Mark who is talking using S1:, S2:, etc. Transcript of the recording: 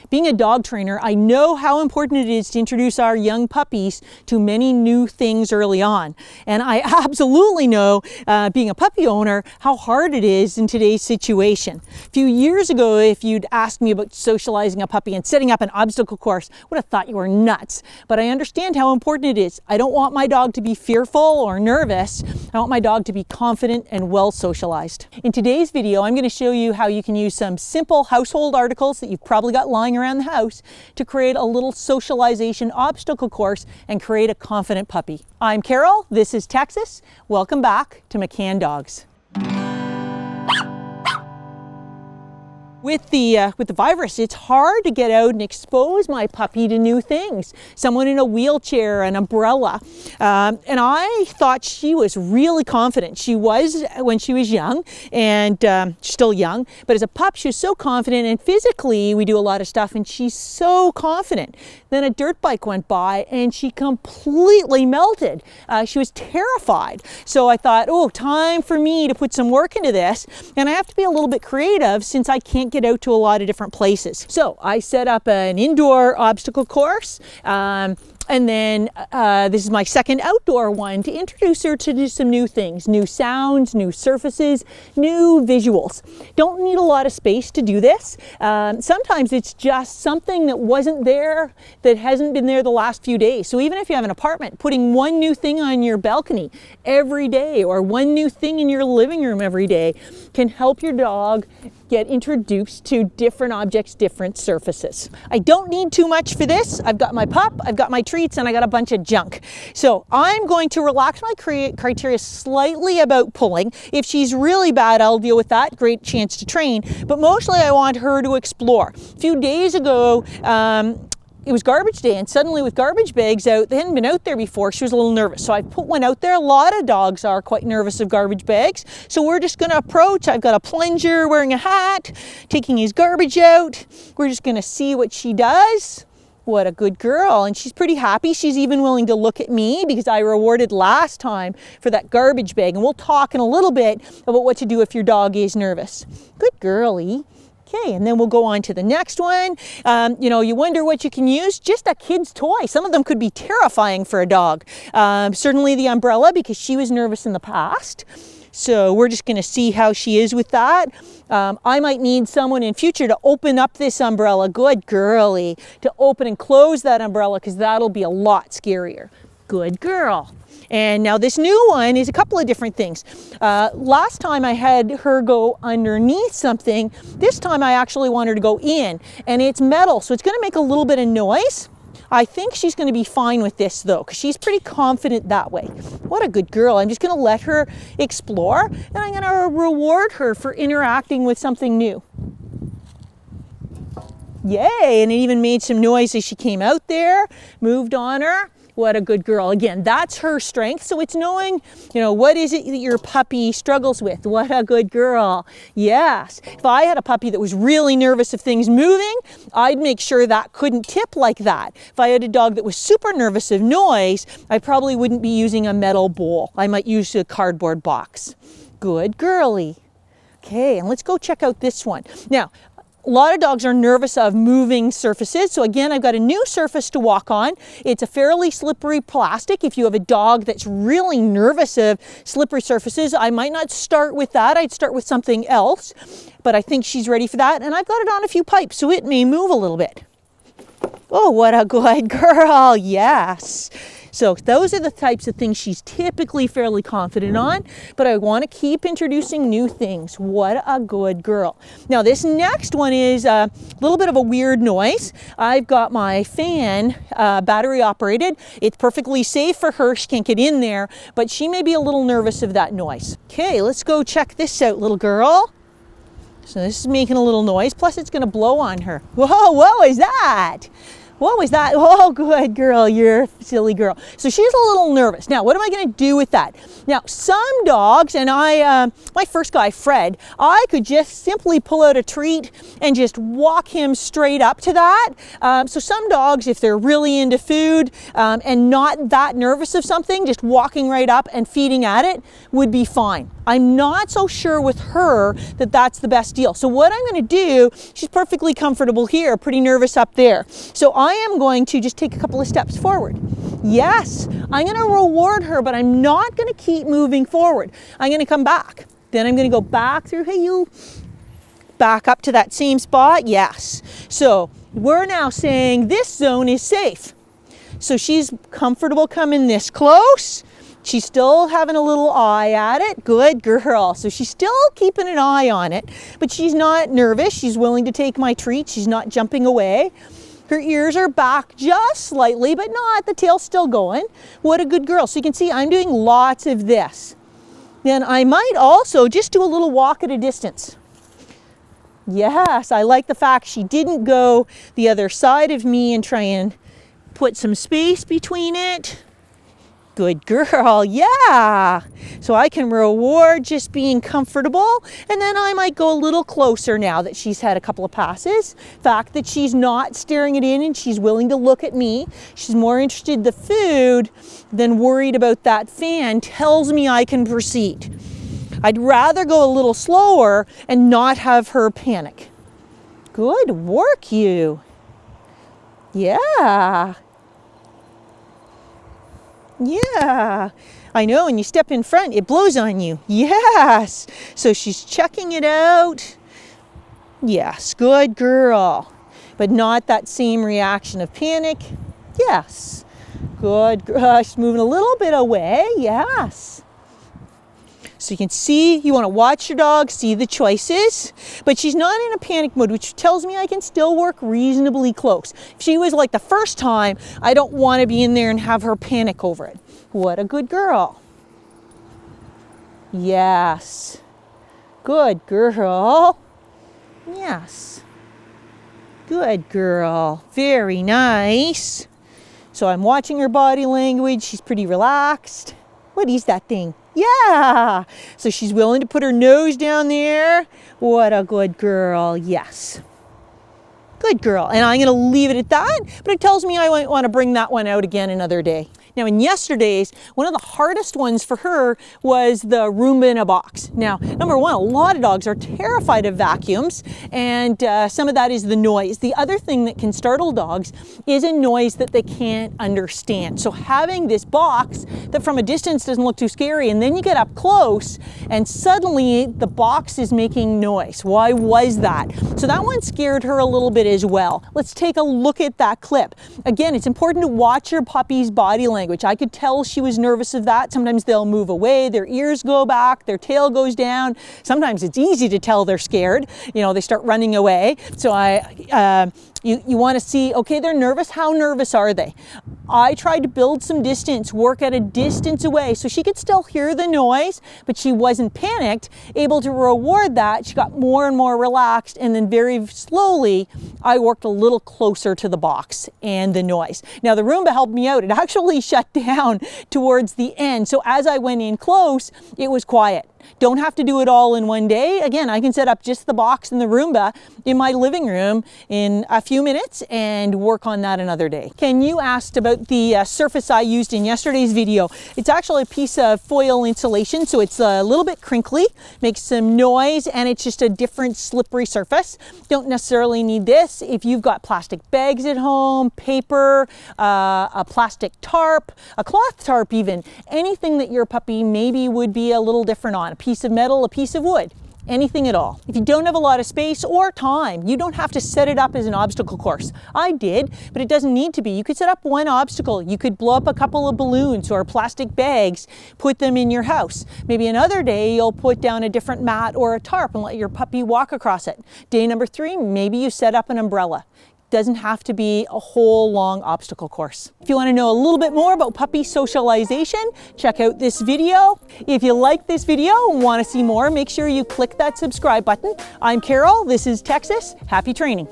S1: Being a dog trainer, I know how important it is to introduce our young puppies to many new things early on. And I absolutely know, being a puppy owner, how hard it is in today's situation. A few years ago, if you'd asked me about socializing a puppy and setting up an obstacle course, I would have thought you were nuts. But I understand how important it is. I don't want my dog to be fearful or nervous. I want my dog to be confident and well socialized. In today's video, I'm going to show you how you can use some simple household articles that you've probably got lying around the house to create a little socialization obstacle course and create a confident puppy. I'm Carol, this is Texas. Welcome back to McCann Dogs. With the virus, it's hard to get out and expose my puppy to new things. Someone in a wheelchair, an umbrella. And I thought she was really confident. She was when she was young, and still young. But as a pup, she was so confident, and physically we do a lot of stuff, and she's so confident. Then a dirt bike went by, and she completely melted. She was terrified. So I thought, oh, time for me to put some work into this. And I have to be a little bit creative since I can't get out to a lot of different places. So I set up an indoor obstacle course. And then this is my second outdoor one to introduce her to do some new things, new sounds, new surfaces, new visuals. Don't need a lot of space to do this. Sometimes it's just something that wasn't there, that hasn't been there the last few days. So even if you have an apartment, putting one new thing on your balcony every day or one new thing in your living room every day can help your dog get introduced to different objects, different surfaces. I don't need too much for this. I've got my pup, I've got my treats, and I got a bunch of junk. So I'm going to relax my criteria slightly about pulling. If she's really bad, I'll deal with that. Great chance to train. But mostly I want her to explore. A few days ago, it was garbage day, and suddenly with garbage bags out, they hadn't been out there before, she was a little nervous. So I put one out there. A lot of dogs are quite nervous of garbage bags. So we're just gonna approach. I've got a plunger, wearing a hat, taking his garbage out. We're just gonna see what she does. What a good girl. And she's pretty happy. She's even willing to look at me because I rewarded last time for that garbage bag. And we'll talk in a little bit about what to do if your dog is nervous. Good girlie. Okay, and then we'll go on to the next one. You wonder what you can use. Just a kid's toy. Some of them could be terrifying for a dog. Certainly the umbrella, because she was nervous in the past. So we're just going to see how she is with that. I might need someone in future to open up this umbrella. Good girlie. To open and close that umbrella, because that'll be a lot scarier. Good girl. And now this new one is a couple of different things. Last time I had her go underneath something. This time I actually want her to go in, and it's metal, so it's going to make a little bit of noise. I think she's going to be fine with this though, because she's pretty confident that way. What a good girl. I'm just going to let her explore, and I'm going to reward her for interacting with something new. Yay, and it even made some noise as she came out there, moved on her. What a good girl. Again, that's her strength. So it's knowing, what is it that your puppy struggles with? What a good girl. Yes. If I had a puppy that was really nervous of things moving, I'd make sure that couldn't tip like that. If I had a dog that was super nervous of noise, I probably wouldn't be using a metal bowl. I might use a cardboard box. Good girlie. Okay, and let's go check out this one. Now, a lot of dogs are nervous of moving surfaces. So again, I've got a new surface to walk on. It's a fairly slippery plastic. If you have a dog that's really nervous of slippery surfaces, I might not start with that. I'd start with something else, but I think she's ready for that. And I've got it on a few pipes, so it may move a little bit. Oh, what a good girl. Yes. So those are the types of things she's typically fairly confident on, but I want to keep introducing new things. What a good girl. Now this next one is a little bit of a weird noise. I've got my fan battery operated. It's perfectly safe for her. She can't get in there, but she may be a little nervous of that noise. Okay, let's go check this out, little girl. So this is making a little noise, plus it's going to blow on her. Whoa, what was that? What was that? Oh, good girl, you're a silly girl. So she's a little nervous. Now, what am I going to do with that? Now, some dogs, and my first guy, Fred, I could just simply pull out a treat and just walk him straight up to that. So some dogs, if they're really into food and not that nervous of something, just walking right up and feeding at it would be fine. I'm not so sure with her that that's the best deal. So what I'm going to do, she's perfectly comfortable here, pretty nervous up there. So I am going to just take a couple of steps forward. Yes, I'm going to reward her, but I'm not going to keep moving forward. I'm going to come back. Then I'm going to go back through, hey you, back up to that same spot. Yes. So we're now saying this zone is safe. So she's comfortable coming this close. She's still having a little eye at it. Good girl. So she's still keeping an eye on it, but she's not nervous. She's willing to take my treat. She's not jumping away. Her ears are back just slightly, but not. The tail's still going. What a good girl. So you can see I'm doing lots of this. Then I might also just do a little walk at a distance. Yes, I like the fact she didn't go the other side of me and try and put some space between it. Good girl, yeah. So I can reward just being comfortable, and then I might go a little closer now that she's had a couple of passes. The fact that she's not staring it in and she's willing to look at me, she's more interested in the food than worried about that fan, tells me I can proceed. I'd rather go a little slower and not have her panic. Good work, you. Yeah. Yeah, I know, when you step in front, it blows on you. Yes, so she's checking it out. Yes, good girl, but not that same reaction of panic. Yes, good girl. She's moving a little bit away. Yes. So you can see, you want to watch your dog, see the choices, but she's not in a panic mode, which tells me I can still work reasonably close. If she was like the first time, I don't want to be in there and have her panic over it. What a good girl. Yes. Good girl. Yes. Good girl. Very nice. So I'm watching her body language. She's pretty relaxed. What is that thing? Yeah, so she's willing to put her nose down there. What a good girl, yes. Good girl, and I'm gonna leave it at that, but it tells me I might wanna bring that one out again another day. Now in yesterday's, one of the hardest ones for her was the Roomba in a box. Now, number one, a lot of dogs are terrified of vacuums, and some of that is the noise. The other thing that can startle dogs is a noise that they can't understand. So having this box that from a distance doesn't look too scary, and then you get up close, and suddenly the box is making noise. Why was that? So that one scared her a little bit as well. Let's take a look at that clip. Again, it's important to watch your puppy's body language. I could tell she was nervous of that. Sometimes they'll move away, their ears go back, their tail goes down. Sometimes it's easy to tell they're scared. You know, they start running away. So you want to see, okay, they're nervous. How nervous are they? I tried to build some distance, work at a distance away so she could still hear the noise, but she wasn't panicked, able to reward that. She got more and more relaxed, and then very slowly, I worked a little closer to the box and the noise. Now the Roomba helped me out. It actually shut down towards the end. So as I went in close, it was quiet. Don't have to do it all in one day. Again, I can set up just the box and the Roomba in my living room in a few minutes and work on that another day. Ken, you asked about the surface I used in yesterday's video. It's actually a piece of foil insulation, so it's a little bit crinkly, makes some noise, and it's just a different slippery surface. Don't necessarily need this. If you've got plastic bags at home, paper, a plastic tarp, a cloth tarp even, anything that your puppy maybe would be a little different on. A piece of metal, a piece of wood, anything at all. If you don't have a lot of space or time, you don't have to set it up as an obstacle course. I did, but it doesn't need to be. You could set up one obstacle. You could blow up a couple of balloons or plastic bags, put them in your house. Maybe another day you'll put down a different mat or a tarp and let your puppy walk across it. Day number 3, maybe you set up an umbrella. Doesn't have to be a whole long obstacle course. If you want to know a little bit more about puppy socialization, check out this video. If you like this video and want to see more, make sure you click that subscribe button. I'm Carol, this is Texas. Happy training.